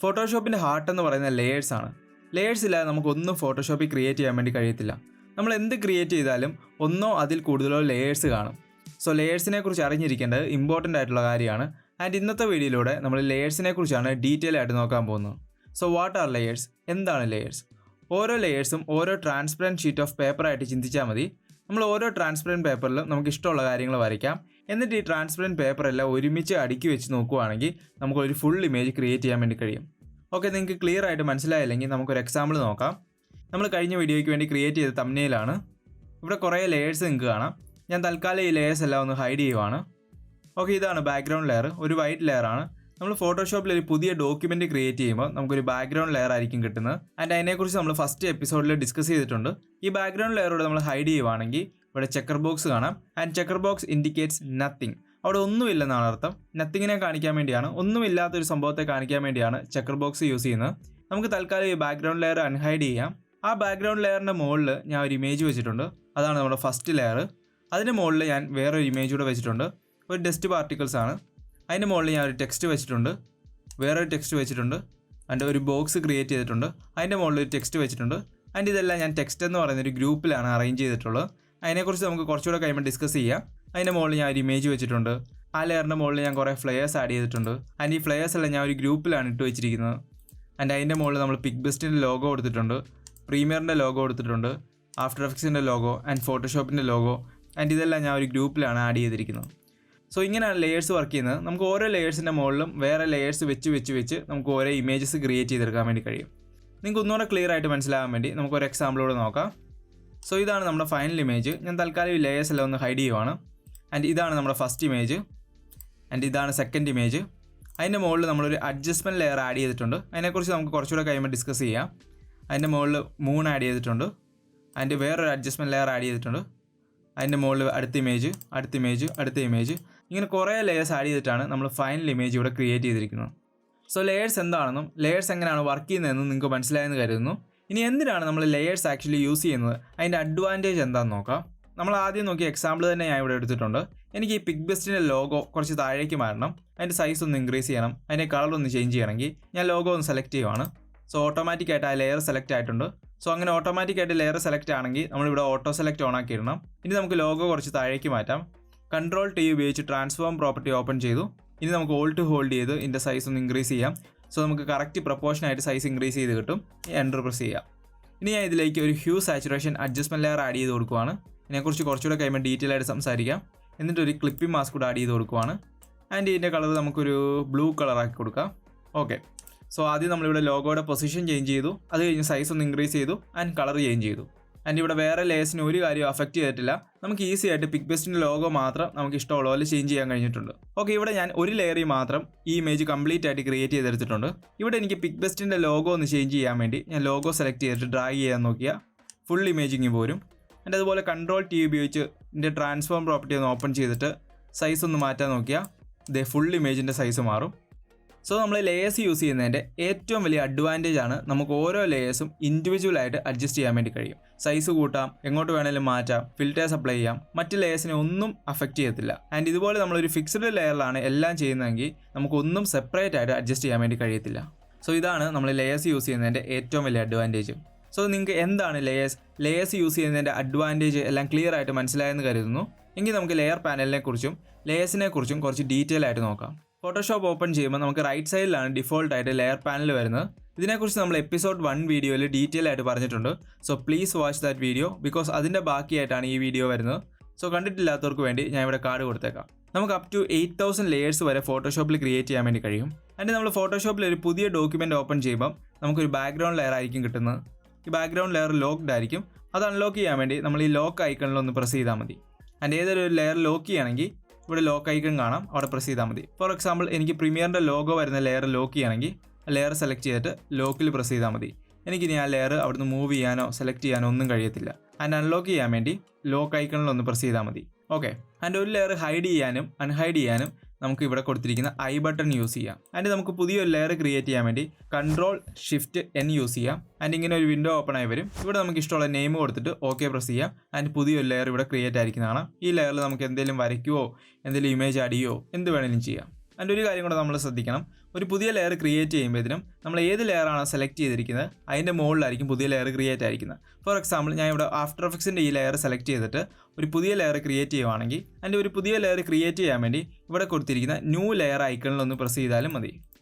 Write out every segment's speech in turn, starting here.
ഫോട്ടോഷോപ്പിൻ്റെ heart എന്ന് പറയുന്ന layers ആണ്. ലേയേഴ്സ് ഇല്ലാതെ നമുക്കൊന്നും ഫോട്ടോഷോപ്പിൽ ക്രിയേറ്റ് ചെയ്യാൻ വേണ്ടി കഴിയത്തില്ല. നമ്മൾ എന്ത് ക്രിയേറ്റ് ചെയ്താലും ഒന്നോ അതിൽ കൂടുതലോ ലേയേഴ്സ് കാണും. സോ ലേയേഴ്സിനെ കുറിച്ച് അറിഞ്ഞിരിക്കേണ്ടത് ഇമ്പോർട്ടൻ്റ് ആയിട്ടുള്ള കാര്യമാണ്. ആൻഡ് ഇന്നത്തെ വീഡിയോയിലൂടെ നമ്മൾ ലേയേഴ്സിനെ കുറിച്ചാണ് ഡീറ്റെയിൽ ആയിട്ട് നോക്കാൻ പോകുന്നത്. So what are layers? എന്താണ് ലേയേഴ്സ്? ഓരോ ലേയേഴ്സും ഓരോ ട്രാൻസ്പെറൻറ്റ് ഷീറ്റ് ഓഫ് പേപ്പറായിട്ട് ചിന്തിച്ചാൽ മതി. നമ്മൾ ഓരോ ട്രാൻസ്പെറൻറ്റ് പേപ്പറിൽ നമുക്ക് ഇഷ്ടമുള്ള കാര്യങ്ങൾ വരയ്ക്കാം. എന്നിട്ട് ഈ ട്രാൻസ്പെറൻറ്റ് പേപ്പറെല്ലാം ഒരുമിച്ച് അടുക്കി വെച്ച് നോക്കുകയാണെങ്കിൽ നമുക്കൊരു ഫുൾ ഇമേജ് ക്രിയേറ്റ് ചെയ്യാൻ വേണ്ടി കഴിയും. ഓക്കെ, നിങ്ങൾക്ക് ക്ലിയർ ആയിട്ട് മനസ്സിലായില്ലെങ്കിൽ നമുക്കൊരു എക്സാമ്പിൾ നോക്കാം. നമ്മൾ കഴിഞ്ഞ വീഡിയോയ്ക്ക് വേണ്ടി ക്രിയേറ്റ് ചെയ്ത തംബ്നെയിലാണ്. ഇവിടെ കുറേ ലേയേഴ്സ് നിങ്ങൾക്ക് കാണാം. ഞാൻ തൽക്കാലം ഈ ലേയേഴ്സ് എല്ലാം ഒന്ന് ഹൈഡ് ചെയ്യുവാണ്. ഓക്കെ, ഇതാണ് ബാക്ക്ഗ്രൗണ്ട് ലെയർ, ഒരു വൈറ്റ് ലെയറാണ്. നമ്മൾ ഫോട്ടോഷോപ്പിൽ ഒരു പുതിയ ഡോക്യുമെൻറ്റ് ക്രിയേറ്റ് ചെയ്യുമ്പോൾ നമുക്കൊരു ബാക്ക്ഗ്രൗണ്ട് ലെയർ ആയിരിക്കും കിട്ടുന്നത്. ആൻഡ് അതിനെക്കുറിച്ച് നമ്മൾ ഫസ്റ്റ് എപ്പിസോഡിൽ ഡിസ്കസ് ചെയ്തിട്ടുണ്ട്. ഈ ബാക്ക്ഗ്രൗണ്ട് ലെയറോട് നമ്മൾ ഹൈഡ് ചെയ്യുവാണെങ്കിൽ ഇവിടെ ചെക്കർ ബോക്സ് കാണാം. And checker box indicates nothing. അവിടെ ഒന്നുമില്ലെന്നാണ് അർത്ഥം. നത്തിങ്ങിനെ കാണിക്കാൻ വേണ്ടിയാണ്, ഒന്നുമില്ലാത്തൊരു സംഭവത്തെ കാണിക്കാൻ വേണ്ടിയാണ് ചെക്കർ ബോക്സ് യൂസ് ചെയ്യുന്നത്. നമുക്ക് തൽക്കാലം ഈ ബാക്ക്ഗ്രൗണ്ട് ലെയർ അൺഹൈഡ് ചെയ്യാം. ആ ബാക്ക്ഗ്രൗണ്ട് ലെയറിൻ്റെ മുകളിൽ ഞാൻ ഒരു ഇമേജ് വെച്ചിട്ടുണ്ട്. അതാണ് നമ്മുടെ ഫസ്റ്റ് ലെയർ. അതിൻ്റെ മുകളിൽ ഞാൻ വേറൊരു ഇമേജ് കൂടെ വെച്ചിട്ടുണ്ട്. ഒരു ഡസ്റ്റ് പാർട്ടിക്കിൾസ് ആണ്. അതിൻ്റെ മുകളിൽ ഞാൻ ഒരു ടെക്സ്റ്റ് വെച്ചിട്ടുണ്ട്, വേറൊരു ടെക്സ്റ്റ് വെച്ചിട്ടുണ്ട്. ആൻഡ് ഒരു ബോക്സ് ക്രിയേറ്റ് ചെയ്തിട്ടുണ്ട്. അതിൻ്റെ മുകളിൽ ഒരു ടെക്സ്റ്റ് വെച്ചിട്ടുണ്ട്. ആൻഡ് ഇതെല്ലാം ഞാൻ ടെക്സ്റ്റ് എന്ന് പറയുന്നൊരു ഗ്രൂപ്പിലാണ് അറേഞ്ച് ചെയ്തിട്ടുള്ളത്. അതിനെക്കുറിച്ച് നമുക്ക് കുറച്ചുകൂടെ കഴിയുമ്പോൾ ഡിസ്കസ് ചെയ്യാം. അതിൻ്റെ മുകളിൽ ഞാൻ ഒരു ഇമേജ് വെച്ചിട്ടുണ്ട്. ആ ലെയറിൻ്റെ മുകളിൽ ഞാൻ കുറേ ഫ്ലെയേഴ്സ് ആഡ് ചെയ്തിട്ടുണ്ട്. ആൻഡ് ഈ ഫ്ലെയേഴ്സ് എല്ലാം ഞാൻ ഒരു ഗ്രൂപ്പിലാണ് ഇട്ട് വെച്ചിരിക്കുന്നത്. ആൻഡ് അതിൻ്റെ മുകളിൽ നമ്മൾ പിക്ബെസ്റ്റിൻ്റെ ലോഗോ കൊടുത്തിട്ടുണ്ട്, പ്രീമിയറിൻ്റെ ലോഗോ കൊടുത്തിട്ടുണ്ട്, ആഫ്റ്റർ എഫക്ട്സിൻ്റെ ലോഗോ ആൻഡ് ഫോട്ടോഷോപ്പിൻ്റെ ലോഗോ. ആൻഡ് ഇതെല്ലാം ഞാൻ ഒരു ഗ്രൂപ്പിലാണ് ആഡ് ചെയ്തിരിക്കുന്നത്. സോ ഇങ്ങനെയാണ് ലേയേഴ്സ് വർക്ക് ചെയ്യുന്നത്. നമുക്ക് ഓരോ ലേയേഴ്സിൻ്റെ മുകളിലും വേറെ ലേയേഴ്സ് വെച്ച് നമുക്ക് ഓരോ ഇമേജസ് ക്രിയേറ്റ് ചെയ്തെടുക്കാൻ വേണ്ടി കഴിയും. നിങ്ങൾക്ക് ഒന്നുകൂടെ ക്ലിയർ ആയിട്ട് മനസ്സിലാകാൻ വേണ്ടി നമുക്കൊരു എക്സാമ്പിളോട് നോക്കാം. സോ ഇതാണ് നമ്മുടെ ഫൈനൽ ഇമേജ്. ഞാൻ തൽക്കാലം ഈ ലേയേഴ്സ് എല്ലാം ഒന്ന് ഹൈഡ് ചെയ്യുവാണ്. ആൻഡ് ഇതാണ് നമ്മുടെ ഫസ്റ്റ് ഇമേജ്. ആൻഡ് ഇതാണ് സെക്കൻഡ് ഇമേജ്. അതിൻ്റെ മുകളിൽ നമ്മളൊരു അഡ്ജസ്റ്റ്മെൻറ്റ് ലെയർ ആഡ് ചെയ്തിട്ടുണ്ട്. അതിനെക്കുറിച്ച് നമുക്ക് കുറച്ചുകൂടെ കഴിയുമ്പോൾ ഡിസ്കസ് ചെയ്യാം. അതിൻ്റെ മുകളിൽ മൂൺ ആഡ് ചെയ്തിട്ടുണ്ട്. അതിൻ്റെ വേറൊരു അഡ്ജസ്റ്റ്മെൻറ്റ് ലെയർ ആഡ് ചെയ്തിട്ടുണ്ട്. അതിൻ്റെ മുകളിൽ അടുത്ത ഇമേജ് ഇങ്ങനെ കുറേ ലേയേഴ്സ് ആഡ് ചെയ്തിട്ടാണ് നമ്മൾ ഫൈനൽ ഇമേജ് ഇവിടെ ക്രിയേറ്റ് ചെയ്തിരിക്കുന്നത്. സോ ലേയേഴ്സ് എന്താണെന്നും ലേയേഴ്സ് എങ്ങനെയാണ് വർക്ക് ചെയ്യുന്നതെന്നും നിങ്ങൾക്ക് മനസ്സിലായെന്ന് കരുതുന്നു. ഇനി എന്തിനാണ് നമ്മൾ ലേയേഴ്സ് ആക്ച്വലി യൂസ് ചെയ്യുന്നത്, അതിൻ്റെ അഡ്വാൻറ്റേജ് എന്താണെന്ന് നോക്കാം. നമ്മൾ ആദ്യം നോക്കിയ എക്സാമ്പിൾ തന്നെ ഞാൻ ഇവിടെ എടുത്തിട്ടുണ്ട്. എനിക്ക് ഈ പിക്ബെസ്റ്റിൻ്റെ ലോഗോ കുറച്ച് താഴേക്ക് മാറണം, അതിൻ്റെ സൈസ് ഒന്ന് ഇൻക്രീസ് ചെയ്യണം, അതിൻ്റെ കളർ ഒന്ന് ചേഞ്ച് ചെയ്യണമെങ്കിൽ ഞാൻ ലോഗോ ഒന്ന് സെലക്ട് ചെയ്യുവാണ്. സോ ഓട്ടോമാറ്റിക്കായിട്ട് ആ ലെയർ സെലക്ട് ആയിട്ടുണ്ട്. സോ അങ്ങനെ ഓട്ടോമാറ്റിക്കായിട്ട് ലെയർ സെലക്ട് ആണെങ്കിൽ നമ്മളിവിടെ ഓട്ടോ സെലക്ട് ഓൺ ആക്കി ഇടണം. ഇനി നമുക്ക് ലോഗോ കുറച്ച് താഴേക്ക് മാറ്റാം. കൺട്രോൾ ടി ഉപയോഗിച്ച് ട്രാൻസ്ഫോം പ്രോപ്പർട്ടി ഓപ്പൺ ചെയ്തു. ഇനി നമുക്ക് ഓൾട്ട് ഹോൾഡ് ചെയ്ത് ഇതിൻ്റെ സൈസ് ഒന്ന് ഇൻക്രീസ് ചെയ്യാം. സോ നമുക്ക് കറക്റ്റ് പ്രൊപ്പോർഷനായിട്ട് സൈസ് ഇൻക്രീസ് ചെയ്ത് കിട്ടും. എൻ്റർ പ്രസ് ചെയ്യാം. ഇനി ഞാൻ ഇതിലേക്ക് ഒരു Hugh saturation adjustment layer add ചെയ്ത് കൊടുക്കുവാണ്. ഇതിനെക്കുറിച്ച് കുറച്ചുകൂടെ കഴിയുമ്പോൾ ഡീറ്റെയിൽ ആയിട്ട് സംസാരിക്കാം. എന്നിട്ട് ഒരു ക്ലിപ്പിംഗ് മാസ്ക് കൂടെ ആഡ് ചെയ്ത് കൊടുക്കുവാണ്. ആൻഡ് ഇതിൻ്റെ കളർ നമുക്കൊരു ബ്ലൂ കളറാക്കി കൊടുക്കാം. ഓക്കെ, സോ ആദ്യം നമ്മളിവിടെ ലോഗോയുടെ പൊസിഷൻ ചേഞ്ച് ചെയ്തു. അത് കഴിഞ്ഞ് സൈസ് ഒന്ന് ഇൻക്രീസ് ചെയ്തു ആൻഡ് കളർ ചേഞ്ച് ചെയ്തു. ആൻഡ് ഇവിടെ വേറെ ലേയേഴ്സിന് ഒരു കാര്യം അഫക്റ്റ് ചെയ്തിട്ടില്ല. നമുക്ക് ഈസി ആയിട്ട് പിക്ബെസ്റ്റിൻ്റെ ലോഗോ മാത്രം നമുക്ക് ഇഷ്ടമുള്ള പോലെ ചേഞ്ച് ചെയ്യാൻ കഴിഞ്ഞിട്ടുണ്ട്. ഓക്കെ, ഇവിടെ ഞാൻ ഒരു ലെയറിൽ മാത്രം ഈ ഇമേജ് കംപ്ലീറ്റ് ആയിട്ട് ക്രിയേറ്റ് ചെയ്തെടുത്തിട്ടുണ്ട്. ഇവിടെ എനിക്ക് പിക്ബെസ്റ്റിൻ്റെ ലോഗോ ഒന്ന് ചേഞ്ച് ചെയ്യാൻ വേണ്ടി ഞാൻ ലോഗോ സെലക്ട് ചെയ്തിട്ട് ഡ്രാഗ് ചെയ്യാൻ നോക്കിയാൽ ഫുൾ ഇമേജിങ് പോരും. ആൻഡ് അതുപോലെ കൺട്രോൾ ടി ഉപയോഗിച്ച് ഇതിൻ്റെ ട്രാൻസ്ഫോം പ്രോപ്പർട്ടി ഒന്ന് ഓപ്പൺ ചെയ്തിട്ട് സൈസ് ഒന്ന് മാറ്റാൻ നോക്കിയാൽ ഇതേ ഫുൾ ഇമേജിൻ്റെ സൈസ് മാറും. സോ നമ്മൾ ലേയേഴ്സ് യൂസ് ചെയ്യുന്നതിൻ്റെ ഏറ്റവും വലിയ അഡ്വാൻറ്റേജ് ആണ് നമുക്ക് ഓരോ ലേയേഴ്സും ഇൻഡിവിജ്വലായിട്ട് അഡ്ജസ്റ്റ് ചെയ്യാൻ വേണ്ടി കഴിയും. സൈസ് കൂട്ടാം, എങ്ങോട്ട് വേണമെങ്കിലും മാറ്റാം, ഫിൽറ്റേഴ്സ് അപ്ലൈ ചെയ്യാം. മറ്റ് ലേയേഴ്സിനെ ഒന്നും അഫക്റ്റ് ചെയ്യത്തില്ല. ആൻഡ് ഇതുപോലെ നമ്മളൊരു ഫിക്സ്ഡ് ലെയറിലാണ് എല്ലാം ചെയ്യുന്നതെങ്കിൽ നമുക്കൊന്നും സെപ്പറേറ്റ് ആയിട്ട് അഡ്ജസ്റ്റ് ചെയ്യാൻ വേണ്ടി കഴിയത്തില്ല. സോ ഇതാണ് നമ്മൾ ലേയേഴ്സ് യൂസ് ചെയ്യുന്നതിൻ്റെ ഏറ്റവും വലിയ അഡ്വാൻറ്റേജ്. സോ നിങ്ങൾക്ക് എന്താണ് ലേയേഴ്സ് യൂസ് ചെയ്യുന്നതിൻ്റെ അഡ്വാൻറ്റേജ് എല്ലാം ക്ലിയർ ആയിട്ട് മനസ്സിലായെന്ന് കരുതുന്നു. എങ്കിൽ നമുക്ക് ലെയർ പാനലിനെ കുറിച്ചും ലേയേഴ്സിനെ കുറിച്ചും കുറച്ച് ഡീറ്റെയിൽ ആയിട്ട് നോക്കാം. ഫോട്ടോഷോപ്പ് ഓപ്പൺ ചെയ്യുമ്പോൾ നമുക്ക് റൈറ്റ് സൈഡിലാണ് ഡിഫോൾട്ടായിട്ട് ലെയർ പാനൽ വരുന്നത്. ഇതിനെക്കുറിച്ച് നമ്മൾ എപ്പിസോഡ് 1 വീഡിയോയിൽ ഡീറ്റെയിൽ ആയിട്ട് പറഞ്ഞിട്ടുണ്ട്. So please watch that video because അതിൻ്റെ ബാക്കിയായിട്ടാണ് ഈ വീഡിയോ വരുന്നത്. സോ കണ്ടിട്ടില്ലാത്തവർക്ക് വേണ്ടി ഞാൻ ഇവിടെ കാർഡ് കൊടുത്തേക്കാം. നമുക്ക് അപ് ടു 8000 ലേയേഴ്സ് വരെ ഫോട്ടോഷോപ്പിൽ ക്രിയേറ്റ് ചെയ്യാൻ വേണ്ടി കഴിയും. ആൻഡ് നമ്മൾ ഫോട്ടോഷോപ്പിൽ ഒരു പുതിയ ഡോക്യുമെൻറ്റ് ഓപ്പൺ ചെയ്യുമ്പോൾ നമുക്കൊരു ബാക്ക്ഗ്രൗണ്ട് ലെയർ ആയിരിക്കും കിട്ടുന്നത്. ഈ ബാക്ക്ഗ്രൗണ്ട് ലെയർ ലോക്ക്ഡ് ആയിരിക്കും. അത് അൺലോക്ക് ചെയ്യാൻ വേണ്ടി നമ്മൾ ഈ ലോക്ക് ഐക്കണിൽ ഒന്ന് പ്രസ് ചെയ്താൽ മതി. ആൻഡ് ഏതൊരു ലെയർ ലോക്ക് ചെയ്യുകയാണെങ്കിൽ ഇവിടെ ലോക്ക് ഐക്കൺ കാണാം, അവിടെ പ്രസ് ചെയ്താൽ മതി. ഫോർ എക്സാമ്പിൾ എനിക്ക് പ്രീമിയറിൻ്റെ ലോഗോ വരുന്ന ലെയർ ലോക്ക് ചെയ്യണമെങ്കിൽ ലെയർ സെലക്ട് ചെയ്തിട്ട് ലോക്കിൽ പ്രസ് ചെയ്താൽ മതി. എനിക്കിനി ആ ലെയർ അവിടുന്ന് മൂവ് ചെയ്യാനോ സെലക്ട് ചെയ്യാനോ ഒന്നും കഴിയത്തില്ല. ആൻഡ് അൺലോക്ക് ചെയ്യാൻ വേണ്ടി ലോക്ക് ഐക്കണിൽ ഒന്ന് പ്രസ് ചെയ്താൽ മതി. ഓക്കെ, ആൻഡ് ഒരു ലെയർ ഹൈഡ് ചെയ്യാനും അൺഹൈഡ് ചെയ്യാനും നമുക്ക് ഇവിടെ കൊടുത്തിരിക്കുന്ന ഐ ബട്ടൺ യൂസ് ചെയ്യാം. ആൻഡ് നമുക്ക് പുതിയൊരു ലെയർ ക്രിയേറ്റ് ചെയ്യാൻ വേണ്ടി കൺട്രോൾ ഷിഫ്റ്റ് എൻ യൂസ് ചെയ്യാം. ആൻഡ് ഇങ്ങനെ ഒരു വിൻഡോ ഓപ്പൺ ആയി വരും. ഇവിടെ നമുക്ക് ഇഷ്ടമുള്ള നെയിം കൊടുത്തിട്ട് ഓക്കെ പ്രസ് ചെയ്യാം. ആൻഡ് പുതിയൊരു ലെയർ ഇവിടെ ക്രിയേറ്റ് ആയിരിക്കുന്നതാണ്. ഈ ലെയറിൽ നമുക്ക് എന്തെങ്കിലും വരയ്ക്കുവോ എന്തെങ്കിലും ഇമേജ് ആഡ് ചെയ്യുവോ എന്ത് വേണമെങ്കിലും ചെയ്യാം. ആൻഡ് ഒരു കാര്യം കൂടെ നമ്മൾ ശ്രദ്ധിക്കണം, ഒരു പുതിയ ലെയർ ക്രിയേറ്റ് ചെയ്യുമ്പോഴത്തേനും നമ്മൾ ഏത് ലെയറാണോ സെലക്ട് ചെയ്തിരിക്കുന്നത് അതിൻ്റെ മുകളിലായിരിക്കും പുതിയ ലെയർ ക്രിയേറ്റ് ആയിരിക്കുന്നത്. ഫോർ എക്സാമ്പിൾ ഞാൻ ഇവിടെ ആഫ്റ്റർ എഫക്ട്സിൻ്റെ ഈ ലെയർ സെലക്ട് ചെയ്തിട്ട് ഒരു പുതിയ ലെയർ ക്രിയേറ്റ് ചെയ്യുവാണെങ്കിൽ അതിൻ്റെ ഒരു പുതിയ ലെയർ ക്രിയേറ്റ് ചെയ്യാൻ വേണ്ടി ഇവിടെ കൊടുത്തിരിക്കുന്ന ന്യൂ ലെയർ ഐക്കണിലൊന്ന് പ്രസ് ചെയ്താലും മതി.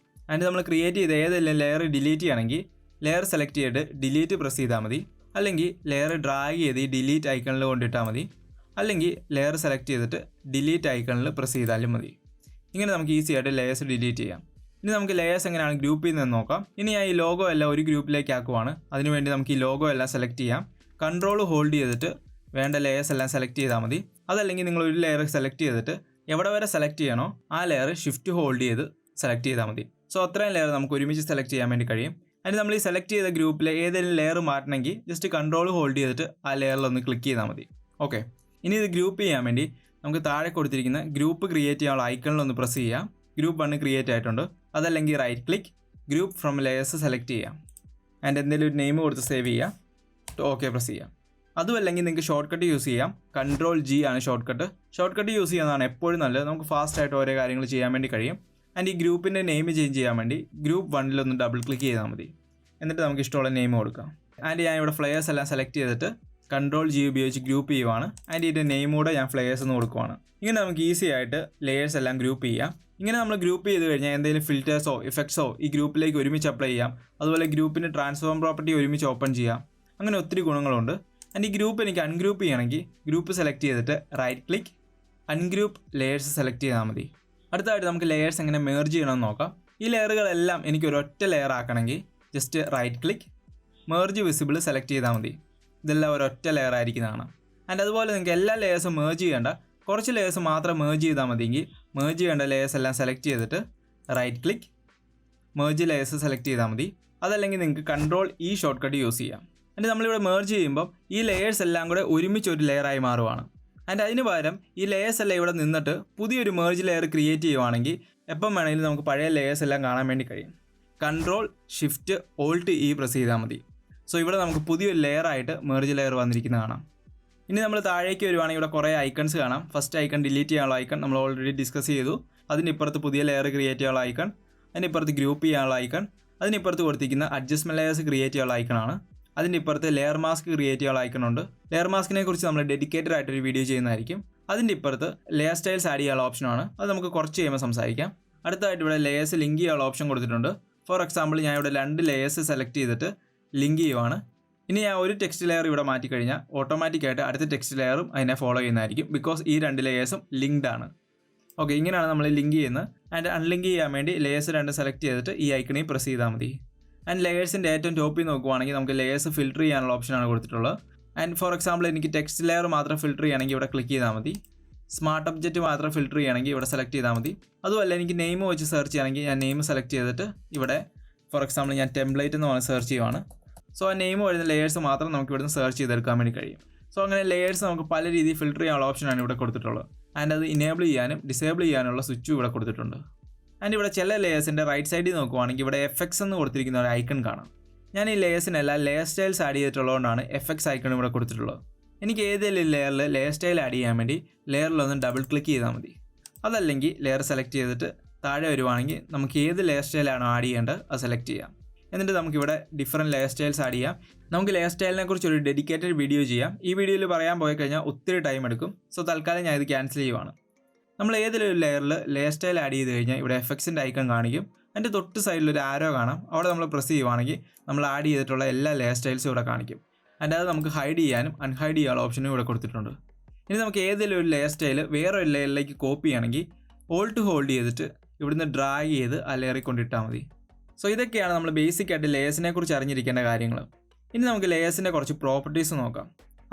അതിന് നമ്മൾ ക്രിയേറ്റ് ചെയ്ത ഏതെങ്കിലും ലെയർ ഡിലീറ്റ് ചെയ്യണമെങ്കിൽ ലെയർ സെലക്ട് ചെയ്തിട്ട് ഡിലീറ്റ് പ്രസ് ചെയ്താൽ മതി. അല്ലെങ്കിൽ ലെയർ ഡ്രാഗ് ചെയ്ത് ഈ ഡിലീറ്റ് ഐക്കണിൽ കൊണ്ടിട്ടാൽ മതി. അല്ലെങ്കിൽ ലെയർ സെലക്ട് ചെയ്തിട്ട് ഡിലീറ്റ് ഐക്കണിൽ പ്രസ് ചെയ്താലും മതി. ഇങ്ങനെ നമുക്ക് ഈസി ആയിട്ട് ലെയേഴ്സ് ഡിലീറ്റ് ചെയ്യാം. ഇനി നമുക്ക് ലെയേഴ്സ് എങ്ങനെയാണ് ഗ്രൂപ്പ് ചെയ്യുന്നതെന്ന് നോക്കാം. ഇനി ഞാൻ ഈ ലോഗോ എല്ലാം ഒരു ഗ്രൂപ്പിലേക്ക് ആക്കുവാണ്. അതിനുവേണ്ടി നമുക്ക് ഈ ലോഗോ എല്ലാം സെലക്ട് ചെയ്യാം. കൺട്രോൾ ഹോൾഡ് ചെയ്തിട്ട് വേണ്ട ലെയേഴ്സ് എല്ലാം സെലക്ട് ചെയ്താൽ മതി. അതല്ലെങ്കിൽ നിങ്ങൾ ഒരു ലെയർ സെലക്ട് ചെയ്തിട്ട് എവിടെ വരെ സെലക്ട് ചെയ്യണോ ആ ലെയർ ഷിഫ്റ്റ് ഹോൾഡ് ചെയ്ത് സെലക്ട് ചെയ്താൽ മതി. സോ അത്രയും ലെയർ നമുക്ക് ഒരുമിച്ച് സെലക്ട് ചെയ്യാൻ വേണ്ടി കഴിയും. അതിന് നമ്മൾ ഈ സെലക്ട് ചെയ്ത ഗ്രൂപ്പിലെ ഏതെങ്കിലും ലെയർ മാറ്റണമെങ്കിൽ ജസ്റ്റ് കൺട്രോൾ ഹോൾഡ് ചെയ്തിട്ട് ആ ലെയറിലൊന്ന് ക്ലിക്ക് ചെയ്താൽ മതി. ഓക്കെ, ഇനി ഇത് ഗ്രൂപ്പ് ചെയ്യാൻ വേണ്ടി നമുക്ക് താഴെ കൊടുത്തിരിക്കുന്ന ഗ്രൂപ്പ് ക്രിയേറ്റ് ചെയ്യാനുള്ള ഐക്കണിലൊന്ന് പ്രസ് ചെയ്യാം. ഗ്രൂപ്പ് 1 ക്രിയേറ്റ് ആയിട്ടുണ്ട്. അതല്ലെങ്കിൽ right click group from layers select ചെയ്യാം. ആൻഡ് എന്തെങ്കിലും ഒരു നെയിം കൊടുത്ത് സേവ് ചെയ്യാം. ഓക്കെ പ്രസ് ചെയ്യാം. അതുമല്ലെങ്കിൽ നിങ്ങൾക്ക് ഷോർട്ട് കട്ട് യൂസ് ചെയ്യാം. കൺട്രോൾ G ആണ് short cut. Short cut use ചെയ്യുന്നതാണ് എപ്പോഴും നല്ലത്. നമുക്ക് ഫാസ്റ്റായിട്ട് ഓരോ കാര്യങ്ങൾ ചെയ്യാൻ വേണ്ടി കഴിയും. ആൻഡ് ഈ ഗ്രൂപ്പിൻ്റെ നെയിം ചേഞ്ച് ചെയ്യാൻ വേണ്ടി ഗ്രൂപ്പ് 1 ഡബിൾ ക്ലിക്ക് ചെയ്താൽ മതി. എന്നിട്ട് നമുക്ക് ഇഷ്ടമുള്ള നെയിം കൊടുക്കാം. ആൻഡ് ഞാൻ ഇവിടെ ഫ്ലെയേഴ്സ് എല്ലാം സെലക്ട് ചെയ്തിട്ട് കൺട്രോൾ G ഉപയോഗിച്ച് ഗ്രൂപ്പ് ചെയ്യുവാണ്. ആൻഡ് ഇതിൻ്റെ നെയിം കൂടെ ഞാൻ ഫ്ലെയേഴ്സ് എന്ന് കൊടുക്കുവാണ്. ഇങ്ങനെ നമുക്ക് ഈസി ആയിട്ട് ലെയേഴ്സ് എല്ലാം ഗ്രൂപ്പ് ചെയ്യാം. ഇങ്ങനെ നമ്മൾ ഗ്രൂപ്പ് ചെയ്ത് കഴിഞ്ഞാൽ എന്തെങ്കിലും ഫിൽറ്റേഴ്സോ ഇഫക്ട്സോ ഈ ഗ്രൂപ്പിലേക്ക് ഒരുമിച്ച് അപ്ലൈ ചെയ്യാം. അതുപോലെ ഗ്രൂപ്പിൻ്റെ ട്രാൻസ്ഫോം പ്രോപ്പർട്ടി ഒരുമിച്ച് ഓപ്പൺ ചെയ്യാം. അങ്ങനെ ഒത്തിരി ഗുണങ്ങളുണ്ട്. ആൻഡ് ഈ ഗ്രൂപ്പ് എനിക്ക് അൺഗ്രൂപ്പ് ചെയ്യണമെങ്കിൽ ഗ്രൂപ്പ് സെലക്ട് ചെയ്തിട്ട് right click ungroup layers select ചെയ്താൽ മതി. അടുത്തായിട്ട് നമുക്ക് ലെയേഴ്സ് എങ്ങനെ മെർജ് ചെയ്യണമെന്ന് നോക്കാം. ഈ ലെയറുകളെല്ലാം എനിക്ക് ഒരൊറ്റ ലെയർ ആക്കണമെങ്കിൽ just right click merge visible select ചെയ്താൽ മതി. ഇതെല്ലാം ഒരൊറ്റ ലെയർ ആയിരിക്കുന്നതാണ്. ആൻഡ് അതുപോലെ നിങ്ങൾക്ക് എല്ലാ ലെയേഴ്സും മെർജ് ചെയ്യേണ്ട, കുറച്ച് ലെയേഴ്സ് മാത്രം മെർജ് ചെയ്താൽ മതിയെങ്കിൽ മെർജ് ചെയ്യേണ്ട ലെയേഴ്സ് എല്ലാം സെലക്ട് ചെയ്തിട്ട് right click merge layers select ചെയ്താൽ മതി. അതല്ലെങ്കിൽ നിങ്ങൾക്ക് control E shortcut use ചെയ്യാം. ആൻഡ് നമ്മളിവിടെ മെർജ് ചെയ്യുമ്പോൾ ഈ ലെയേഴ്സ് എല്ലാം കൂടെ ഒരുമിച്ച് ഒരു ലെയറായി മാറുവാണ്. ആൻഡ് അതിന് പകരം ഈ ലെയേഴ്സ് എല്ലാം ഇവിടെ നിന്നിട്ട് പുതിയൊരു മെർജ് ലെയർ ക്രിയേറ്റ് ചെയ്യുവാണെങ്കിൽ എപ്പം വേണമെങ്കിലും നമുക്ക് പഴയ ലെയേഴ്സ് എല്ലാം കാണാൻ വേണ്ടി കഴിയും. Control shift Alt E press ചെയ്താൽ മതി. സോ ഇവിടെ നമുക്ക് പുതിയൊരു ലെയറായിട്ട് മെർജ് ലെയർ വന്നിരിക്കുന്നത് കാണാം. ഇനി നമ്മൾ താഴേക്ക് വരുവാണെങ്കിൽ ഇവിടെ കുറേ ഐക്കൺസ് കാണാം. ഫസ്റ്റ് ഐക്കൺ ഡിലീറ്റ് ചെയ്യാനുള്ള ഐക്കൺ നമ്മൾ ഓൾറെഡി ഡിസ്കസ് ചെയ്തു. അതിനിപ്പുറത്ത് പുതിയ ലെയർ ക്രിയേറ്റ് ചെയ്യാനുള്ള ഐക്കൺ, അതിനിപ്പുറത്ത് ഗ്രൂപ്പ് ചെയ്യാനുള്ള ഐക്കൺ, അതിനിപ്പുറത്ത് കൊടുത്തിരിക്കുന്ന അഡ്ജസ്റ്റ്മെൻറ്റ് ലെയേഴ്സ് ക്രിയേറ്റ് ചെയ്യാനുള്ള ഐക്കണാണ്. അതിൻ്റെ ഇപ്പുറത്ത് ലെയർ മാസ്ക് ക്രിയേറ്റ് ചെയ്യാനുള്ള ഐക്കണുണ്ട്. ലെയർ മാസ്കിനെ കുറിച്ച് നമ്മൾ ഡെഡിക്കേറ്റഡ് ആയിട്ടൊരു വീഡിയോ ചെയ്യുന്നതായിരിക്കും. അതിൻ്റെ ഇപ്പുറത്ത് ലെയർ സ്റ്റൈൽസ് ആഡ് ചെയ്യാനുള്ള ഓപ്ഷനാണ്. അത് നമുക്ക് കുറച്ച് ചെയ്യുമ്പോൾ സംസാരിക്കാം. അടുത്തായിട്ട് ഇവിടെ ലെയേഴ്സ് ലിങ്ക് ചെയ്യാനുള്ള ഓപ്ഷൻ കൊടുത്തിട്ടുണ്ട്. ഫോർ എക്സാമ്പിൾ ഞാൻ ഇവിടെ 2 ലെയേഴ്സ് സെലക്ട് ചെയ്തിട്ട് ലിങ്ക് ചെയ്യുവാണ്. ഇനി ഞാൻ ഒരു ടെക്സ്റ്റ് ലെയർ ഇവിടെ മാറ്റിക്കഴിഞ്ഞാൽ ഓട്ടോമാറ്റിക്കായിട്ട് അടുത്ത ടെക്സ്റ്റ് ലെയറും അതിനെ ഫോളോ ചെയ്യുന്നതായിരിക്കും. ബിക്കോസ് ഈ 2 ലെയേഴ്സും ലിങ്ക്ഡ് ആണ്. ഓക്കെ, ഇങ്ങനെയാണ് നമ്മൾ ലിങ്ക് ചെയ്യുന്നത്. ആൻഡ് അൺലിങ്ക് ചെയ്യാൻ വേണ്ടി ലെയേഴ്സ് 2 സെലക്ട് ചെയ്തിട്ട് ഈ ഐക്കണിൽ പ്രസ് ചെയ്താൽ മതി. ആൻഡ് ലെയേഴ്സിൻ്റെ ഏറ്റവും ടോപ്പിൽ നോക്കുവാണെങ്കിൽ നമുക്ക് ലെയേഴ്സ് ഫിൽറ്റർ ചെയ്യാനുള്ള ഓപ്ഷനാണ് കൊടുത്തിട്ടുള്ളത്. ആൻഡ് ഫോർ എക്സാമ്പിൾ എനിക്ക് ടെക്സ്റ്റ് ലെയർ മാത്രം ഫിൽറ്റർ ചെയ്യണമെങ്കിൽ ഇവിടെ ക്ലിക്ക് ചെയ്താൽ മതി. സ്മാർട്ട് ഒബ്ജക്റ്റ് മാത്രം ഫിൽറ്റർ ചെയ്യണമെങ്കിൽ ഇവിടെ സെലക്ട് ചെയ്താൽ മതി. അതുമല്ല എനിക്ക് നെയിം വെച്ച് സെർച്ച് ചെയ്യണമെങ്കിൽ ഞാൻ നെയിം സെലക്ട് ചെയ്തിട്ട് ഇവിടെ ഫോർ എക്സാമ്പിൾ ഞാൻ ടെംപ്ലേറ്റ് എന്ന് പറഞ്ഞ് സെർച്ച് ചെയ്യുവാണ്. സോ ആ നെയിം വരുന്ന ലെയേഴ്സ് മാത്രം നമുക്ക് ഇവിടുന്ന് സെർച്ച് ചെയ്തെടുക്കാൻ വേണ്ടി കഴിയും. സോ അങ്ങനെ ലെയേഴ്സ് നമുക്ക് പല രീതിയിൽ ഫിൽറ്റർ ചെയ്യാനുള്ള ഓപ്ഷനാണ് ഇവിടെ കൊടുത്തിട്ടുള്ളത്. ആൻഡ് അത് ഇനേബിൾ ചെയ്യാനും ഡിസേബിൾ ചെയ്യാനുള്ള സ്വിച്ചും ഇവിടെ കൊടുത്തിട്ടുണ്ട്. ആൻഡ് ഇവിടെ ചില ലെയേഴ്സിൻ്റെ റൈറ്റ് സൈഡിൽ നോക്കുവാണെങ്കിൽ ഇവിടെ FX എന്ന് കൊടുത്തിരിക്കുന്ന ഒരു ഐക്കൺ കാണാം. ഞാൻ ഈ ലെയേഴ്സിനെല്ലാം ലെയർ സ്റ്റൈൽസ് ആഡ് ചെയ്തിട്ടുള്ളതുകൊണ്ടാണ് FX ഐക്കൺ ഇവിടെ കൊടുത്തിട്ടുള്ളത്. എനിക്ക് ഏതെങ്കിലും ലെയറിൽ ലെയർ സ്റ്റൈൽ ആഡ് ചെയ്യാൻ വേണ്ടി ലെയറിലൊന്ന് ഡബിൾ ക്ലിക്ക് ചെയ്താൽ മതി. അതല്ലെങ്കിൽ ലെയർ സെലക്ട് ചെയ്തിട്ട് താഴെ വരുവാണെങ്കിൽ നമുക്ക് ഏത് ലെയർ സ്റ്റൈലാണോ ആഡ് ചെയ്യേണ്ടത് അത് സെലക്ട് ചെയ്യാം. എന്നിട്ട് നമുക്കിവിടെ ഡിഫറൻറ്റ് ലെയർ സ്റ്റൈൽസ് ആഡ് ചെയ്യാം. നമുക്ക് ലെയർ സ്റ്റൈലിനെ കുറിച്ച് ഒരു ഡെഡിക്കേറ്റഡ് വീഡിയോ ചെയ്യാം. ഈ വീഡിയോയിൽ പറയാൻ പോയി കഴിഞ്ഞാൽ ഒത്തിരി ടൈം എടുക്കും. സോ തൽക്കാലം ഞാൻ ഇത് ക്യാൻസൽ ചെയ്യുവാണ്. നമ്മൾ ഏതെങ്കിലും ഒരു ലെയറിൽ ലെയർ സ്റ്റൈൽ ആഡ് ചെയ്ത് കഴിഞ്ഞാൽ ഇവിടെ FXൻ്റെ ഐക്കൺ കാണിക്കും. അതിൻ്റെ തൊട്ട് സൈഡിലൊരു ആരോ കാണാം. അവിടെ നമ്മൾ പ്രസ് ചെയ്യുവാണെങ്കിൽ നമ്മൾ ആഡ് ചെയ്തിട്ടുള്ള എല്ലാ ലെയർ സ്റ്റൈൽസും ഇവിടെ കാണിക്കും. അതിൻ്റെ അത് നമുക്ക് ഹൈഡ് ചെയ്യാനും അൺഹൈഡ് ചെയ്യാനുള്ള ഓപ്ഷനും ഇവിടെ കൊടുത്തിട്ടുണ്ട്. ഇനി നമുക്ക് ഏതെങ്കിലും ഒരു ലെയർ സ്റ്റൈൽ വേറെ ഒരു ലെയറിലേക്ക് കോപ്പി ചെയ്യണമെങ്കിൽ ഓൾട്ട് ഹോൾഡ് ചെയ്തിട്ട് ഇവിടുന്ന് ഡ്രാഗ് ചെയ്ത് ആ ലെയറിൽ കൊണ്ടിട്ടാൽ മതി. സോ ഇതൊക്കെയാണ് നമ്മൾ ബേസിക് ആയിട്ട് ലെയേഴ്സിനെ കുറിച്ച് അറിഞ്ഞിരിക്കേണ്ട കാര്യങ്ങൾ. ഇനി നമുക്ക് ലെയേഴ്സിൻ്റെ കുറച്ച് പ്രോപ്പർട്ടീസ് നോക്കാം.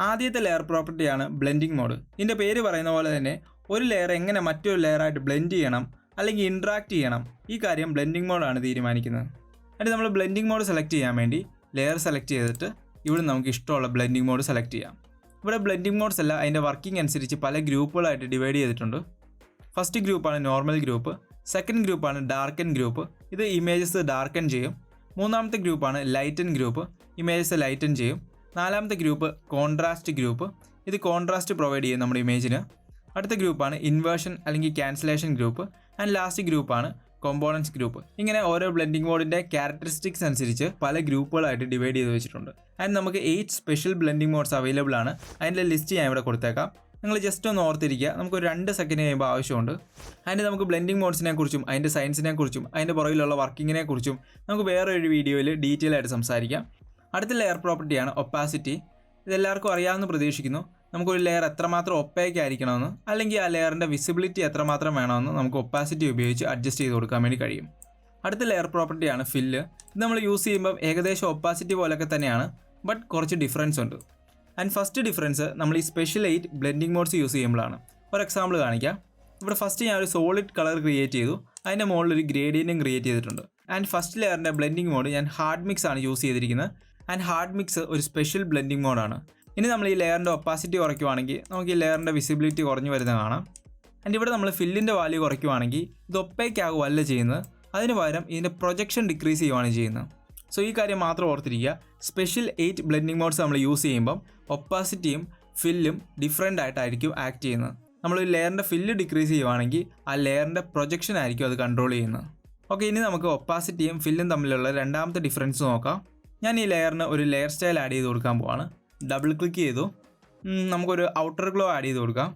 ആദ്യത്തെ ലെയർ പ്രോപ്പർട്ടിയാണ് ബ്ലെൻഡിങ് മോഡ്. ഇതിൻ്റെ പേര് പറയുന്ന പോലെ തന്നെ ഒരു ലെയർ എങ്ങനെ മറ്റൊരു ലെയറായിട്ട് ബ്ലെൻഡ് ചെയ്യണം അല്ലെങ്കിൽ ഇൻട്രാക്ട് ചെയ്യണം ഈ കാര്യം ബ്ലെൻഡിങ് മോഡാണ് തീരുമാനിക്കുന്നത്. എന്നിട്ട് നമ്മൾ ബ്ലെൻഡിങ് മോഡ് സെലക്ട് ചെയ്യാൻ വേണ്ടി ലെയർ സെലക്ട് ചെയ്തിട്ട് ഇവിടെ നമുക്ക് ഇഷ്ടമുള്ള ബ്ലെൻഡിങ് മോഡ് സെലക്ട് ചെയ്യാം. ഇവിടെ ബ്ലെൻഡിങ് മോഡ്സ് എല്ലാം അതിൻ്റെ വർക്കിംഗ് അനുസരിച്ച് പല ഗ്രൂപ്പുകളായിട്ട് ഡിവൈഡ് ചെയ്തിട്ടുണ്ട്. ഫസ്റ്റ് ഗ്രൂപ്പാണ് നോർമൽ ഗ്രൂപ്പ്, സെക്കൻഡ് ഗ്രൂപ്പാണ് ഡാർക്കൻ ഗ്രൂപ്പ്, ഇത് ഇമേജസ് ഡാർക്കൻ ചെയ്യും. മൂന്നാമത്തെ ഗ്രൂപ്പാണ് ലൈറ്റൻ ഗ്രൂപ്പ്, ഇമേജസ് ലൈറ്റൻ ചെയ്യും. നാലാമത്തെ ഗ്രൂപ്പ് കോൺട്രാസ്റ്റ് ഗ്രൂപ്പ്, ഇത് കോൺട്രാസ്റ്റ് പ്രൊവൈഡ് ചെയ്യും നമ്മുടെ ഇമേജിന്. അടുത്ത ഗ്രൂപ്പാണ് ഇൻവേർഷൻ അല്ലെങ്കിൽ ക്യാൻസലേഷൻ ഗ്രൂപ്പ്. ആൻഡ് ലാസ്റ്റ് ഗ്രൂപ്പാണ് കോമ്പോണൻസ് ഗ്രൂപ്പ്. ഇങ്ങനെ ഓരോ ബ്ലെൻഡിംഗ് മോഡിൻ്റെ ക്യാരക്ടറിസ്റ്റിക്സ് അനുസരിച്ച് പല ഗ്രൂപ്പുകളായിട്ട് ഡിവൈഡ് ചെയ്ത് വെച്ചിട്ടുണ്ട്. ആൻഡ് നമുക്ക് 8 സ്പെഷ്യൽ ബ്ലെൻഡിംഗ് മോഡ്സ് അവൈലബിൾ ആണ്. അതിൻ്റെ ലിസ്റ്റ് ഞാൻ ഇവിടെ കൊടുത്തേക്കാം. നിങ്ങൾ ജസ്റ്റ് ഒന്ന് ഓർത്തിരിക്കുക, നമുക്കൊരു 2 സെക്കൻഡ് കഴിയുമ്പോൾ ആവശ്യമുണ്ട്. അതിൻ്റെ നമുക്ക് ബ്ലെൻഡിംഗ് മോഡ്സിനെ കുറിച്ചും അതിൻ്റെ സയൻസിനെ കുറിച്ചും അതിൻ്റെ പുറകിലുള്ള വർക്കിങ്ങിനെ കുറിച്ചും നമുക്ക് വേറെ ഒരു വീഡിയോയിൽ ഡീറ്റെയിൽ ആയിട്ട് സംസാരിക്കാം. അടുത്ത ലെയർ പ്രോപ്പർട്ടിയാണ് ഒപ്പാസിറ്റി. ഇതെല്ലാവർക്കും അറിയാമെന്ന് പ്രതീക്ഷിക്കുന്നു. നമുക്കൊരു ലെയർ എത്രമാത്രം ഒപ്പേക്ക് ആയിരിക്കണമെന്ന് അല്ലെങ്കിൽ ആ ലെയറിൻ്റെ വിസിബിലിറ്റി എത്രമാത്രം വേണമെന്ന് നമുക്ക് ഒപ്പാസിറ്റി ഉപയോഗിച്ച് അഡ്ജസ്റ്റ് ചെയ്ത് കൊടുക്കാൻ വേണ്ടി കഴിയും. അടുത്ത ലെയർ പ്രോപ്പർട്ടിയാണ് ഫില്ല്. ഇത് നമ്മൾ യൂസ് ചെയ്യുമ്പോൾ ഏകദേശം ഒപ്പാസിറ്റി പോലൊക്കെ തന്നെയാണ്, ബട്ട് കുറച്ച് ഡിഫറൻസ് ഉണ്ട്. ആൻഡ് ഫസ്റ്റ് ഡിഫറൻസ് നമ്മൾ ഈ സ്പെഷ്യൽ 8 ബ്ലെൻഡിംഗ് മോഡ്സ് യൂസ് ചെയ്യുമ്പോഴാണ്. ഒരു എക്സാമ്പിൾ കാണിക്കാം. ഇവിടെ ഫസ്റ്റ് ഞാൻ ഒരു സോളിഡ് കളർ ക്രിയേറ്റ് ചെയ്തു. അതിൻ്റെ മുകളിൽ ഒരു ഗ്രേഡിയൻറ്റും ക്രിയേറ്റ് ചെയ്തിട്ടുണ്ട്. ആൻഡ് ഫസ്റ്റ് ലെയറിൻ്റെ ബ്ലെൻഡിംഗ് മോഡ് ഞാൻ ഹാർഡ് മിക്സ് ആണ് യൂസ് ചെയ്തിരിക്കുന്നത്. ആൻഡ് ഹാർഡ് മിക്സ് ഒരു സ്പെഷ്യൽ ബ്ലെൻഡിംഗ് മോഡാണ്. ഇനി നമ്മൾ ഈ ലെയറിൻ്റെ ഒപ്പാസിറ്റി കുറയ്ക്കുവാണെങ്കിൽ നമുക്ക് ഈ ലെയറിൻ്റെ വിസിബിലിറ്റി കുറഞ്ഞു വരുന്നത് കാണാം. ആൻഡ് ഇവിടെ നമ്മൾ ഫില്ലിൻ്റെ വാല്യൂ കുറയ്ക്കുവാണെങ്കിൽ ഇത് ഒപ്പേക്കാകുമല്ല ചെയ്യുന്നത്, അതിന് പകരം ഇതിൻ്റെ പ്രൊജക്ഷൻ ഡിക്രീസ് ചെയ്യുവാണ് ചെയ്യുന്നത്. സോ ഈ കാര്യം മാത്രം ഓർത്തിരിക്കുക. സ്പെഷ്യൽ 8 ബ്ലെൻഡിംഗ് മോഡ്സ് നമ്മൾ യൂസ് ചെയ്യുമ്പം ഒപ്പാസിറ്റിയും ഫില്ലും ഡിഫറെൻ്റ് ആയിട്ടായിരിക്കും ആക്ട് ചെയ്യുന്നത്. നമ്മൾ ഈ ലെയറിൻ്റെ ഫില്ല് ഡിക്രീസ് ചെയ്യുവാണെങ്കിൽ ആ ലെയറിൻ്റെ പ്രൊജക്ഷൻ ആയിരിക്കും അത് കൺട്രോൾ ചെയ്യുന്നത്. ഓക്കെ, ഇനി നമുക്ക് ഒപ്പാസിറ്റിയും ഫില്ലും തമ്മിലുള്ള രണ്ടാമത്തെ ഡിഫറൻസ് നോക്കാം. ഞാൻ ഈ ലെയറിന് ഒരു ലെയർ സ്റ്റൈൽ ആഡ് ചെയ്ത് കൊടുക്കാൻ പോവാണ്. ഡബിൾ ക്ലിക്ക് ചെയ്തു. നമുക്കൊരു ഔട്ടർ ഗ്ലോ ആഡ് ചെയ്ത് കൊടുക്കാം.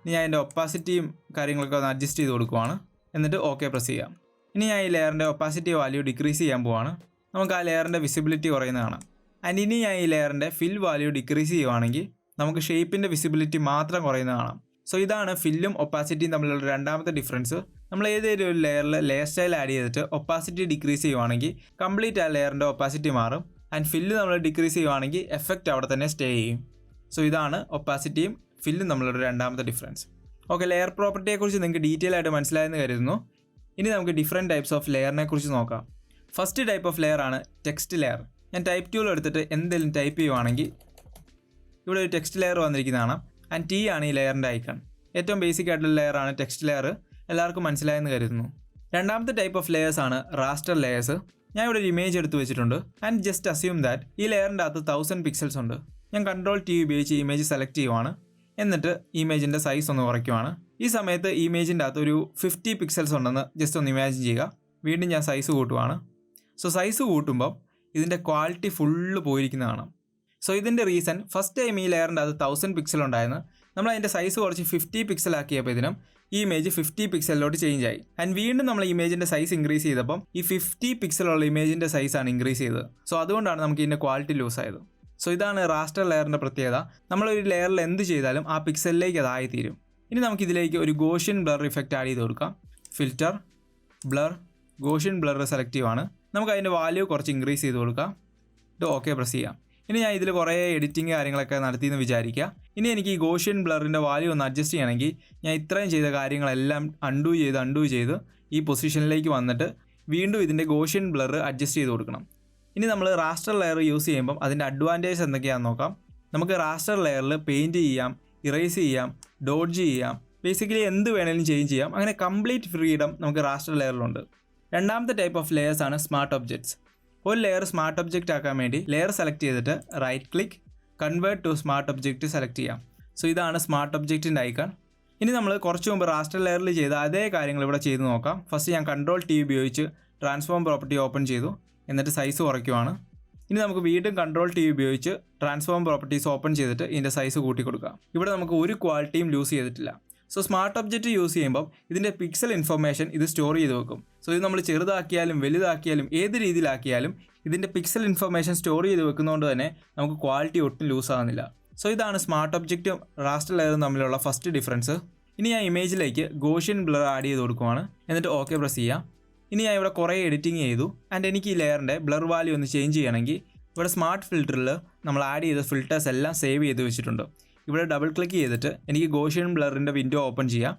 ഇനി ഞാൻ അതിൻ്റെ ഒപ്പാസിറ്റിയും കാര്യങ്ങളൊക്കെ ഒന്ന് അഡ്ജസ്റ്റ് ചെയ്ത് കൊടുക്കുവാണ്. എന്നിട്ട് ഓക്കെ പ്രസ് ചെയ്യാം. ഇനി ഞാൻ ഈ ലെയറിൻ്റെ ഒപ്പാസിറ്റി വാല്യൂ ഡിക്രീസ് ചെയ്യാൻ പോവാണ്. നമുക്ക് ആ ലെയറിൻ്റെ വിസിബിലിറ്റി കുറയുന്നത് കാണാം. ആൻഡ് ഇനി ഞാൻ ഈ ലെയറിൻ്റെ ഫിൽ വാല്യൂ ഡിക്രീസ് ചെയ്യുവാണെങ്കിൽ നമുക്ക് ഷേപ്പിൻ്റെ വിസിബിലിറ്റി മാത്രം കുറയുന്നത് കാണാം. സോ ഇതാണ് ഫില്ലും ഒപ്പാസിറ്റിയും തമ്മിലുള്ള രണ്ടാമത്തെ ഡിഫറൻസ്. നമ്മൾ ഏതെങ്കിലും ഒരു ലെയറിൽ ലെയർ സ്റ്റൈൽ ആഡ് ചെയ്തിട്ട് ഒപ്പാസിറ്റി ഡിക്രീസ് ചെയ്യുവാണെങ്കിൽ കംപ്ലീറ്റ് ആ ലെയറിൻ്റെ ഒപ്പാസിറ്റി മാറും. ആൻഡ് ഫില്ല് നമ്മൾ ഡിക്രീസ് ചെയ്യുവാണെങ്കിൽ എഫക്റ്റ് അവിടെ തന്നെ സ്റ്റേ ചെയ്യും. സോ ഇതാണ് ഒപ്പാസിറ്റിയും ഫില്ലും തമ്മിലുള്ള രണ്ടാമത്തെ ഡിഫറൻസ്. ഓക്കെ, ലെയർ പ്രോപ്പർട്ടിയെക്കുറിച്ച് നിങ്ങൾക്ക് ഡീറ്റെയിൽ ആയിട്ട് മനസ്സിലായെന്ന് കരുതുന്നു. ഇനി നമുക്ക് ഡിഫറെൻറ്റ് ടൈപ്സ് ഓഫ് ലെയറിനെ കുറിച്ച് നോക്കാം. ഫസ്റ്റ് ടൈപ്പ് ഓഫ് ലെയർ ആണ് ടെക്സ്റ്റ് ലെയർ. ഞാൻ ടൈപ്പ് ടൂൾ എടുത്തിട്ട് എന്തെങ്കിലും ടൈപ്പ് ചെയ്യുവാണെങ്കിൽ ഇവിടെ ഒരു ടെക്സ്റ്റ് ലെയർ വന്നിരിക്കുന്നതാണ്. ആൻഡ് ടി ആണ് ഈ ലെയറിൻ്റെ ഐക്കൺ. ഏറ്റവും ബേസിക് ആയിട്ടുള്ള ലെയർ ആണ് ടെക്സ്റ്റ് ലെയർ. എല്ലാവർക്കും മനസ്സിലായെന്ന് കരുതുന്നു. രണ്ടാമത്തെ ടൈപ്പ് ഓഫ് ലെയേഴ്സ് ആണ് റാസ്റ്റർ ലെയേഴ്സ്. ഞാൻ ഇവിടെ ഒരു ഇമേജ് എടുത്ത് വെച്ചിട്ടുണ്ട്. ആൻഡ് ജസ്റ്റ് അസ്യൂം ദാറ്റ് ഈ ലെയറിൻ്റെ അകത്ത് 1000 പിക്സൽസ് ഉണ്ട്. ഞാൻ കൺട്രോൾ ടി ഉപയോഗിച്ച് ഇമേജ് സെലക്ട് ചെയ്യുവാണ്. എന്നിട്ട് ഇമേജിൻ്റെ സൈസ് ഒന്ന് കുറയ്ക്കുവാണ്. ഈ സമയത്ത് ഇമേജിൻ്റെ അകത്ത് ഒരു 50 പിക്സൽസ് ഉണ്ടെന്ന് ജസ്റ്റ് ഒന്ന് ഇമാജിൻ ചെയ്യുക. വീണ്ടും ഞാൻ സൈസ് കൂട്ടുവാണ്. സോ സൈസ് കൂട്ടുമ്പോൾ ഇതിൻ്റെ ക്വാളിറ്റി ഫുള്ള് പോയിരിക്കുന്നതാണ്. സോ ഇതിൻ്റെ റീസൺ ഫസ്റ്റ് ടൈം ഈ ലെയറിൻ്റെ അത് 1000 പിക്സൽ ഉണ്ടായിരുന്നു. നമ്മൾ അതിൻ്റെ സൈസ് കുറച്ച് 50 പിക്സൽ ആക്കിയപ്പോൾ ഇതിനും ഈ ഇമേജ് 50 പിക്സലിലോട്ട് ചേഞ്ച് ആയി. ആൻഡ് വീണ്ടും നമ്മൾ ഇമേജിൻ്റെ സൈസ് ഇൻക്രീസ് ചെയ്തപ്പം ഈ 50 പിക്സലുള്ള ഇമേജിൻ്റെ സൈസാണ് ഇൻക്രീസ് ചെയ്തത്. സോ അതുകൊണ്ടാണ് നമുക്ക് ഇതിൻ്റെ ക്വാളിറ്റി ലൂസ് ആയത്. സോ ഇതാണ് റാസ്റ്റർ ലെയറിൻ്റെ പ്രത്യേകത. നമ്മളൊരു ലെയറിൽ എന്ത് ചെയ്താലും ആ പിക്സലിലേക്ക് അതായിത്തീരും. ഇനി നമുക്കിതിലേക്ക് ഒരു ഗോഷ്യൻ ബ്ലർ ഇഫക്റ്റ് ആഡ് ചെയ്ത് കൊടുക്കാം. Filter, blur, Gaussian blur select ചെയ്യുവാണ്. നമുക്ക് അതിൻ്റെ വാല്യൂ കുറച്ച് ഇൻക്രീസ് ചെയ്ത് കൊടുക്കാം. ഇത് ഓക്കെ പ്രസ് ചെയ്യാം. ഇനി ഞാൻ ഇതിൽ കുറേ എഡിറ്റിംഗ് കാര്യങ്ങളൊക്കെ നടത്തിയെന്ന് വിചാരിക്കുക. ഇനി എനിക്ക് ഈ ഗോഷ്യൻ ബ്ലറിൻ്റെ വാല്യൂ ഒന്ന് അഡ്ജസ്റ്റ് ചെയ്യണമെങ്കിൽ ഞാൻ ഇത്രയും ചെയ്ത കാര്യങ്ങളെല്ലാം അൺഡു ചെയ്ത് ഈ പൊസിഷനിലേക്ക് വന്നിട്ട് വീണ്ടും ഇതിൻ്റെ ഗോഷ്യൻ ബ്ലർ അഡ്ജസ്റ്റ് ചെയ്ത് കൊടുക്കണം. ഇനി നമ്മൾ റാസ്റ്റർ ലെയർ യൂസ് ചെയ്യുമ്പം അതിൻ്റെ അഡ്വാൻറ്റേജ് എന്തൊക്കെയാണെന്ന് നോക്കാം. നമുക്ക് റാസ്റ്റർ ലെയറിൽ പെയിൻറ്റ് ചെയ്യാം, ഇറേസ് ചെയ്യാം, ഡോഡ്ജ് ചെയ്യാം, ബേസിക്കലി എന്ത് വേണമെങ്കിലും ചേഞ്ച് ചെയ്യാം. അങ്ങനെ കംപ്ലീറ്റ് ഫ്രീഡം നമുക്ക് റാസ്റ്റർ ലെയറിലുണ്ട്. രണ്ടാമത്തെ ടൈപ്പ് ഓഫ് ലെയേഴ്സ് ആണ് സ്മാർട്ട് ഒബ്ജക്ട്സ്. ഒരു ലെയർ സ്മാർട്ട് ഒബ്ജക്റ്റ് ആക്കാൻ വേണ്ടി ലെയർ സെലക്ട് ചെയ്തിട്ട് right click, convert to smart object select ചെയ്യാം. സോ ഇതാണ് സ്മാർട്ട് ഒബ്ജക്റ്റിൻ്റെ ഐക്കൺ. ഇനി നമ്മൾ കുറച്ച് മുമ്പ് റാസ്റ്റർ ലെയറിൽ ചെയ്ത അതേ കാര്യങ്ങൾ ഇവിടെ ചെയ്ത് നോക്കാം. ഫസ്റ്റ് ഞാൻ കൺട്രോൾ ടി ഉപയോഗിച്ച് ട്രാൻസ്ഫോം പ്രോപ്പർട്ടി ഓപ്പൺ ചെയ്തു. എന്നിട്ട് സൈസ് കുറയ്ക്കുവാണ്. ഇനി നമുക്ക് വീണ്ടും കൺട്രോൾ ടി ഉപയോഗിച്ച് ട്രാൻസ്ഫോം പ്രോപ്പർട്ടീസ് ഓപ്പൺ ചെയ്തിട്ട് ഇതിൻ്റെ സൈസ് കൂട്ടി കൊടുക്കാം. ഇവിടെ നമുക്ക് ഒരു ക്വാളിറ്റിയും ലൂസ് ചെയ്തിട്ടില്ല. സോ സ്മാർട്ട് ഒബ്ജക്റ്റ് യൂസ് ചെയ്യുമ്പോൾ ഇതിൻ്റെ പിക്സൽ ഇൻഫർമേഷൻ ഇത് സ്റ്റോർ ചെയ്ത് വെക്കും. സോ ഇത് നമ്മൾ ചെറുതാക്കിയാലും വലുതാക്കിയാലും ഏത് രീതിയിലാക്കിയാലും ഇതിൻ്റെ പിക്സൽ ഇൻഫർമേഷൻ സ്റ്റോർ ചെയ്ത് വെക്കുന്നതുകൊണ്ട് തന്നെ നമുക്ക് ക്വാളിറ്റി ഒട്ടും ലൂസ് ആകുന്നില്ല. സോ ഇതാണ് സ്മാർട്ട് ഒബ്ജക്റ്റും റാസ്റ്റർ ലെയറും തമ്മിലുള്ള ഫസ്റ്റ് ഡിഫറൻസ്. ഇനി ഞാൻ ഇമേജിലേക്ക് ഗോഷ്യൻ ബ്ലർ ആഡ് ചെയ്ത് കൊടുക്കുവാണ്. എന്നിട്ട് ഓക്കെ പ്രസ് ചെയ്യാം. ഇനി ഞാൻ ഇവിടെ കുറേ എഡിറ്റിംഗ് ചെയ്തു. ആൻഡ് എനിക്ക് ഈ ലെയറിൻ്റെ ബ്ലർ വാല്യൂ ഒന്ന് ചേഞ്ച് ചെയ്യണമെങ്കിൽ ഇവിടെ സ്മാർട്ട് ഫിൽറ്ററിൽ നമ്മൾ ആഡ് ചെയ്ത ഫിൽറ്റേഴ്സ് എല്ലാം സേവ് ചെയ്ത് വെച്ചിട്ടുണ്ട്. ഇവിടെ ഡബിൾ ക്ലിക്ക് ചെയ്തിട്ട് എനിക്ക് ഗോഷ്യൻ ബ്ലറിൻ്റെ വിൻഡോ ഓപ്പൺ ചെയ്യാം.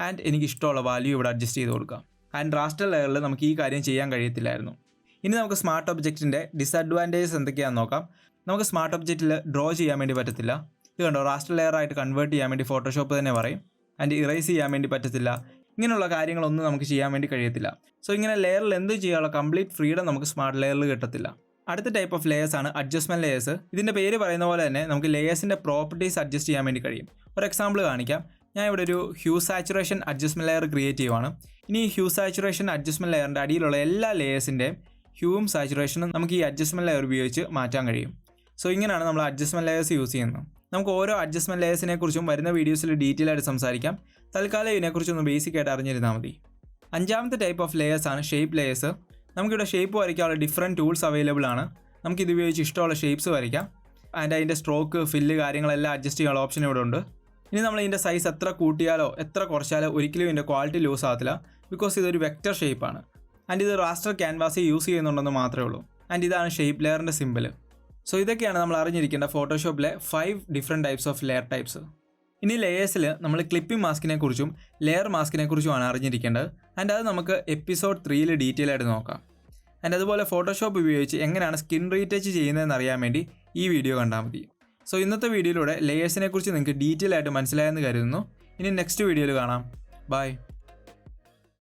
ആൻഡ് എനിക്ക് ഇഷ്ടമുള്ള വാല്യൂ ഇവിടെ അഡ്ജസ്റ്റ് ചെയ്ത് കൊടുക്കാം. ആൻഡ് റാസ്റ്റർ ലെയറിൽ നമുക്ക് ഈ കാര്യം ചെയ്യാൻ കഴിയത്തില്ലായിരുന്നു. ഇനി നമുക്ക് സ്മാർട്ട് ഒബ്ജക്റ്റിൻ്റെ ഡിസഡ്വാൻറ്റേജസ് എന്തൊക്കെയാണെന്ന് നോക്കാം. നമുക്ക് സ്മാർട്ട് ഒബ്ജക്റ്റിൽ ഡ്രോ ചെയ്യാൻ വേണ്ടി പറ്റത്തില്ല. ഇത് കണ്ടോ, റാസ്റ്റർ ലെയറായിട്ട് കൺവേർട്ട് ചെയ്യാൻ വേണ്ടി ഫോട്ടോഷോപ്പ് തന്നെ പറയും. ആൻഡ് ഇറേസ് ചെയ്യാൻ വേണ്ടി പറ്റത്തില്ല. ഇങ്ങനെയുള്ള കാര്യങ്ങളൊന്നും നമുക്ക് ചെയ്യാൻ വേണ്ടി കഴിയത്തില്ല. സോ ഇങ്ങനെ ലെയറിൽ എന്ത് ചെയ്യാനുള്ള കംപ്ലീറ്റ് ഫ്രീഡം നമുക്ക് സ്മാർട്ട് ലെയറിൽ കിട്ടത്തില്ല. അടുത്ത ടൈപ്പ് ഓഫ് ലെയേഴ്സ് ആണ് അഡ്ജസ്റ്റ്മെൻറ്റ് ലെയേഴ്സ്. ഇതിൻ്റെ പേര് പറയുന്ന പോലെ തന്നെ നമുക്ക് ലെയേഴ്സിൻ്റെ പ്രോപ്പർട്ടീസ് അഡ്ജസ്റ്റ് ചെയ്യാൻ വേണ്ടി കഴിയും. ഒരു എക്സാമ്പിൾ കാണിക്കാം. ഞാൻ ഇവിടെ ഒരു Hugh saturation adjustment layer create ചെയ്യുവാണ്. ഇനി ഈ ഹ്യൂ സാച്ചുറേഷൻ അഡ്ജസ്റ്റ്മെൻറ്റ് ലെയറിൻ്റെ അടിയിലുള്ള എല്ലാ ലേയേഴ്സിൻ്റെയും ഹ്യൂവും സാച്ചുറേഷനും നമുക്ക് ഈ അഡ്ജസ്റ്റ്മെൻറ്റ് ലെയർ ഉപയോഗിച്ച് മാറ്റാൻ കഴിയും. സോ ഇങ്ങനെയാണ് നമ്മൾ അഡ്ജസ്റ്റ്മെൻറ്റ് ലെയേഴ്സ് യൂസ് ചെയ്യുന്നത്. നമുക്ക് ഓരോ അഡ്ജസ്റ്റ്മെൻറ്റ് ലെയേഴ്സിനെ കുറിച്ചും വരുന്ന വീഡിയോസിൽ ഡീറ്റെയിൽ ആയിട്ട് സംസാരിക്കാം. തൽക്കാലം ഇതിനെക്കുറിച്ചൊന്ന് ബേസിക് ആയിട്ട് അറിഞ്ഞിരുന്നാൽ മതി. അഞ്ചാമത്തെ ടൈപ്പ് ഓഫ് ലെയേഴ്സ് ആണ് ഷേപ്പ് ലെയേഴ്സ്. നമുക്കിവിടെ ഷേപ്പ് വരയ്ക്കാനുള്ള ഡിഫറെൻറ്റ് ടൂൾസ് അവൈലബിൾ ആണ്. നമുക്കിത് ഉപയോഗിച്ച് ഇഷ്ടമുള്ള ഷേപ്സ് വരയ്ക്കാം. ആൻഡ് അതിൻ്റെ സ്ട്രോക്ക്, ഫില്ല് കാര്യങ്ങളെല്ലാം അഡ്ജസ്റ്റ് ചെയ്യാനുള്ള ഓപ്ഷൻ ഇവിടെ ഉണ്ട്. ഇനി നമ്മൾ ഇതിൻ്റെ സൈസ് എത്ര കൂട്ടിയാലോ എത്ര കുറച്ചാലോ ഒരിക്കലും ഇതിൻ്റെ ക്വാളിറ്റി ലൂസ് ആകത്തില്ല. ബിക്കോസ് ഇതൊരു വെക്റ്റർ ഷേപ്പാണ്. ആൻഡ് ഇത് റാസ്റ്റർ ക്യാൻവാസ് യൂസ് ചെയ്യുന്നുണ്ടെന്ന് മാത്രമേ ഉള്ളൂ. ആൻഡ് ഇതാണ് ഷേപ്പ് ലെയറിൻ്റെ സിമ്പിൾ. സോ ഇതൊക്കെയാണ് നമ്മൾ അറിഞ്ഞിരിക്കേണ്ട ഫോട്ടോഷോപ്പിലെ 5 different types of layer types. ഇനി ലെയേഴ്സിൽ നമ്മൾ ക്ലിപ്പിംഗ് മാസ്കിനെ കുറിച്ചും ലെയർ മാസ്കിനെ കുറിച്ചുമാണ് അറിഞ്ഞിരിക്കേണ്ടത്. ആൻഡ് അത് നമുക്ക് എപ്പിസോഡ് 3 ഡീറ്റെയിൽ ആയിട്ട് നോക്കാം. ആൻഡ് അതുപോലെ ഫോട്ടോഷോപ്പ് ഉപയോഗിച്ച് എങ്ങനെയാണ് സ്കിൻ റീടച്ച് ചെയ്യുന്നതെന്ന് അറിയാൻ വേണ്ടി ഈ വീഡിയോ കണ്ടാൽ മതി. സോ ഇന്നത്തെ വീഡിയോയിലൂടെ ലെയേഴ്സിനെ കുറിച്ച് നിങ്ങൾക്ക് ഡീറ്റെയിൽ ആയിട്ട് മനസ്സിലായെന്ന് കരുതുന്നു. ഇനി നെക്സ്റ്റ് വീഡിയോയിൽ കാണാം. ബൈ.